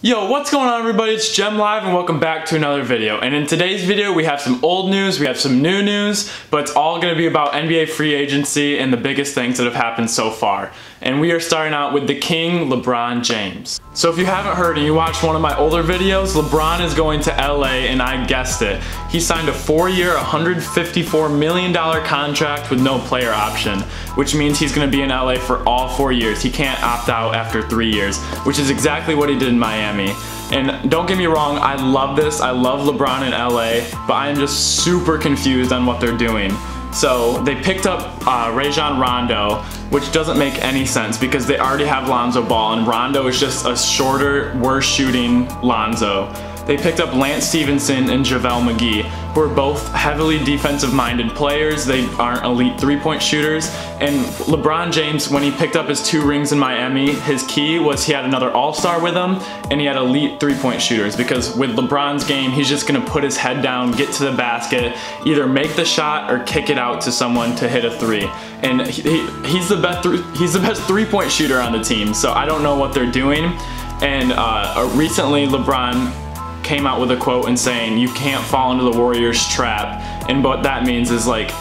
Yo, what's going on everybody? It's Gem Live and welcome back to another video. And in today's video we have some old news, we have some new news, but it's all going to be about NBA free agency and the biggest things that have happened so far. And we are starting out with the King, LeBron James. So if you haven't heard and you watched one of my older videos, LeBron is going to LA and I guessed it. He signed a 4-year, $154 million contract with no player option, which means he's going to be in LA for all 4 years. He can't opt out after 3 years, which is exactly what he did in Miami. And don't get me wrong, I love this. I love LeBron in LA, but I am just super confused on what they're doing. So they picked up Rajon Rondo, which doesn't make any sense because they already have Lonzo Ball and Rondo is just a shorter, worse shooting Lonzo. They picked up Lance Stevenson and JaVale McGee, who are both heavily defensive-minded players. They aren't elite three-point shooters. And LeBron James, when he picked up his 2 rings in Miami, his key was he had another all-star with him, and he had elite three-point shooters. Because with LeBron's game, he's just gonna put his head down, get to the basket, either make the shot or kick it out to someone to hit a 3. And he's the best three-point shooter on the team. So I don't know what they're doing. And recently, LeBron came out with a quote and saying you can't fall into the Warriors trap, and what that means is like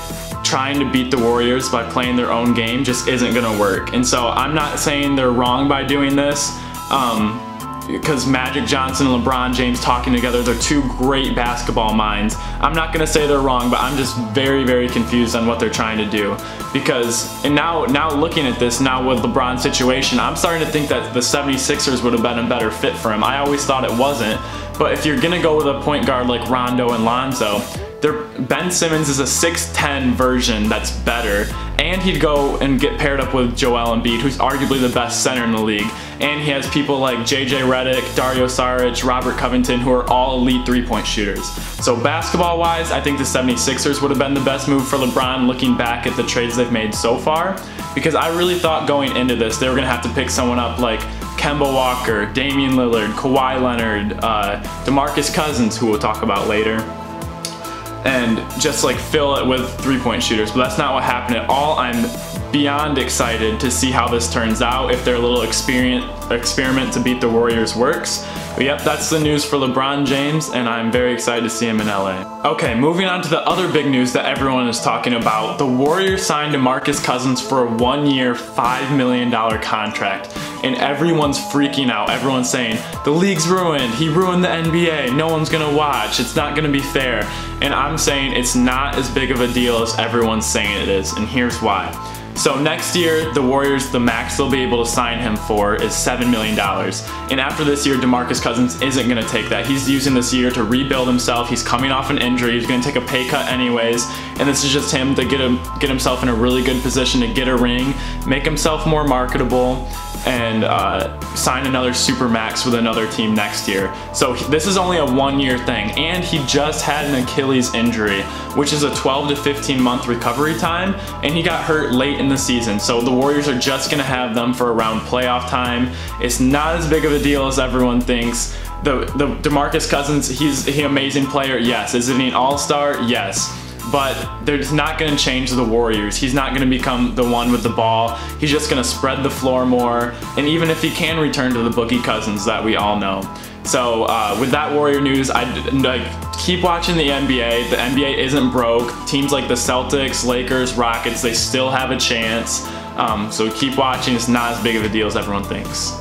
trying to beat the Warriors by playing their own game just isn't gonna work. And so I'm not saying they're wrong by doing this, because Magic Johnson and LeBron James talking together, they're 2 great basketball minds. I'm not gonna say they're wrong, but I'm just very confused on what they're trying to do. Because, and now looking at this, now with LeBron's situation, I'm starting to think that the 76ers would have been a better fit for him. I always thought it wasn't, but if you're gonna go with a point guard like Rondo and Lonzo, Ben Simmons is a 6'10 version that's better, and he'd go and get paired up with Joel Embiid, who's arguably the best center in the league. And he has people like JJ Redick, Dario Saric, Robert Covington, who are all elite three-point shooters. So basketball-wise, I think the 76ers would have been the best move for LeBron looking back at the trades they've made so far, because I really thought going into this they were gonna have to pick someone up like Kemba Walker, Damian Lillard, Kawhi Leonard, DeMarcus Cousins, who we'll talk about later, and just like fill it with three-point shooters. But that's not what happened at all. I'm beyond excited to see how this turns out, if their little experiment to beat the Warriors works. But yep, that's the news for LeBron James, and I'm very excited to see him in LA. Okay, moving on to the other big news that everyone is talking about. The Warriors signed DeMarcus Cousins for a 1-year, $5 million contract. And everyone's freaking out. Everyone's saying, the league's ruined, he ruined the NBA, no one's gonna watch, it's not gonna be fair. And I'm saying it's not as big of a deal as everyone's saying it is, and here's why. So next year, the Warriors, the max they'll be able to sign him for is $7 million. And after this year, DeMarcus Cousins isn't gonna take that. He's using this year to rebuild himself. He's coming off an injury. He's gonna take a pay cut anyways. And this is just him to get himself in a really good position to get a ring, make himself more marketable, and sign another super max with another team next year. So this is only a 1-year thing, and he just had an Achilles injury, which is a 12 to 15 month recovery time, and he got hurt late in the season. So the Warriors are just gonna have them for around playoff time. It's not as big of a deal as everyone thinks. The DeMarcus Cousins, he's an amazing player, yes. Is he an all-star? Yes. But they're just not going to change the Warriors. He's not going to become the one with the ball. He's just going to spread the floor more. And even if he can return to the Boogie Cousins that we all know. So with that Warrior news, I keep watching the NBA. The NBA isn't broke. Teams like the Celtics, Lakers, Rockets, they still have a chance. So keep watching. It's not as big of a deal as everyone thinks.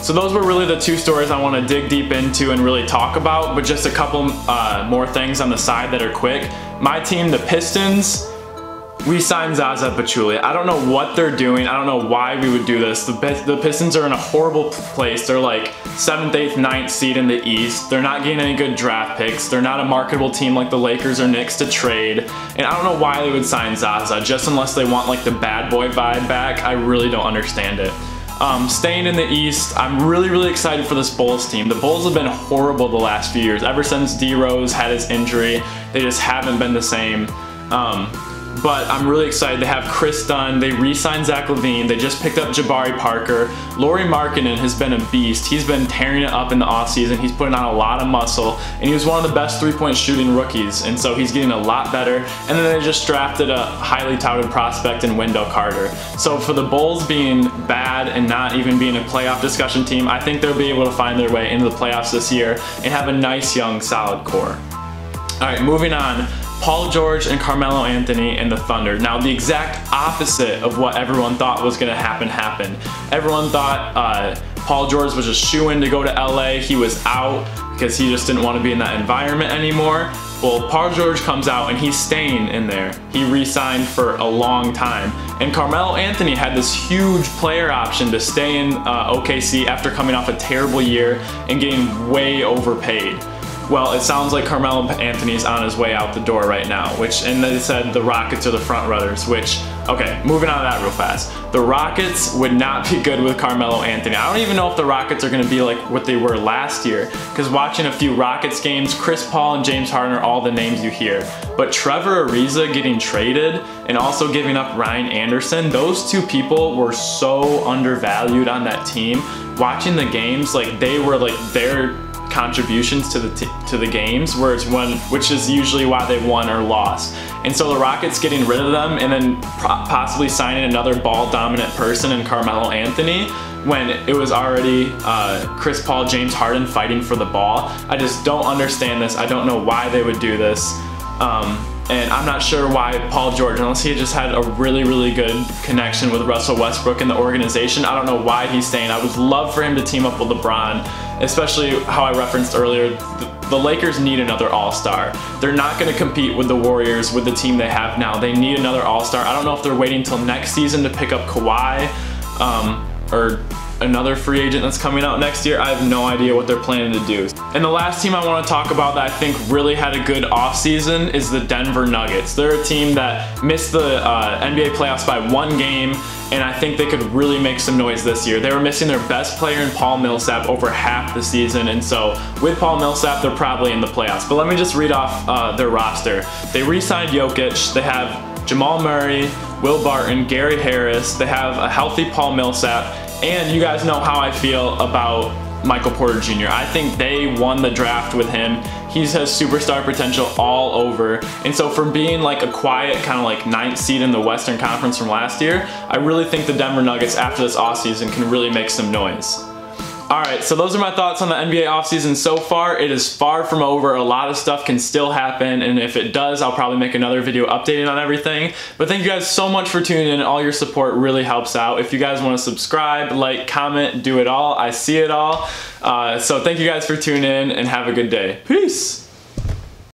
So those were really the 2 stories I want to dig deep into and really talk about, but just a couple more things on the side that are quick. My team, the Pistons, we signed Zaza Pachulia. I don't know what they're doing. I don't know why we would do this. The Pistons are in a horrible place. They're like 7th, 8th, 9th seed in the East. They're not getting any good draft picks. They're not a marketable team like the Lakers or Knicks to trade. And I don't know why they would sign Zaza, just unless they want like the bad boy vibe back. I really don't understand it. Staying in the East, I'm really excited for this Bulls team. The Bulls have been horrible the last few years. Ever since D Rose had his injury, they just haven't been the same. but I'm really excited. They have Chris Dunn, they re-signed Zach LaVine, they just picked up Jabari Parker. Lauri Markkanen has been a beast. He's been tearing it up in the offseason. He's putting on a lot of muscle, and he was one of the best three-point shooting rookies, and so he's getting a lot better. And then they just drafted a highly touted prospect in Wendell Carter. So for the Bulls being bad and not even being a playoff discussion team, I think they'll be able to find their way into the playoffs this year and have a nice, young, solid core. All right, moving on. Paul George and Carmelo Anthony and the Thunder. Now, the exact opposite of what everyone thought was gonna happen happened. Everyone thought Paul George was just shoo-in to go to LA. He was out because he just didn't want to be in that environment anymore. Well, Paul George comes out and he's staying in there. He re-signed for a long time. And Carmelo Anthony had this huge player option to stay in OKC after coming off a terrible year and getting way overpaid. Well, it sounds like Carmelo Anthony's on his way out the door right now, and they said the Rockets are the front runners, which, okay, moving on to that real fast. The Rockets would not be good with Carmelo Anthony. I don't even know if the Rockets are gonna be like what they were last year, because watching a few Rockets games, Chris Paul and James Harden are all the names you hear. But Trevor Ariza getting traded and also giving up Ryan Anderson, those two people were so undervalued on that team. Watching the games, like they were like their contributions to the games, which is usually why they won or lost. And so the Rockets getting rid of them and then possibly signing another ball dominant person in Carmelo Anthony when it was already Chris Paul, James Harden fighting for the ball. I just don't understand this. I don't know why they would do this. And I'm not sure why Paul George, unless he just had a really, really good connection with Russell Westbrook and the organization, I don't know why he's staying. I would love for him to team up with LeBron, especially how I referenced earlier. The Lakers need another all-star. They're not gonna compete with the Warriors with the team they have now. They need another all-star. I don't know if they're waiting till next season to pick up Kawhi or another free agent that's coming out next year. I have no idea what they're planning to do. And the last team I want to talk about that I think really had a good offseason is the Denver Nuggets. They're a team that missed the NBA playoffs by 1 game, and I think they could really make some noise this year. They were missing their best player in Paul Millsap over half the season, and so with Paul Millsap, they're probably in the playoffs. But let me just read off their roster. They re-signed Jokic. They have Jamal Murray, Will Barton, Gary Harris. They have a healthy Paul Millsap. And you guys know how I feel about Michael Porter Jr. I think they won the draft with him. He has superstar potential all over. And so for being like a quiet kind of like 9th seed in the Western Conference from last year, I really think the Denver Nuggets after this offseason can really make some noise. Alright, so those are my thoughts on the NBA offseason so far. It is far from over. A lot of stuff can still happen, and if it does, I'll probably make another video updating on everything. But thank you guys so much for tuning in. All your support really helps out. If you guys want to subscribe, like, comment, do it all. I see it all. So thank you guys for tuning in, and have a good day. Peace!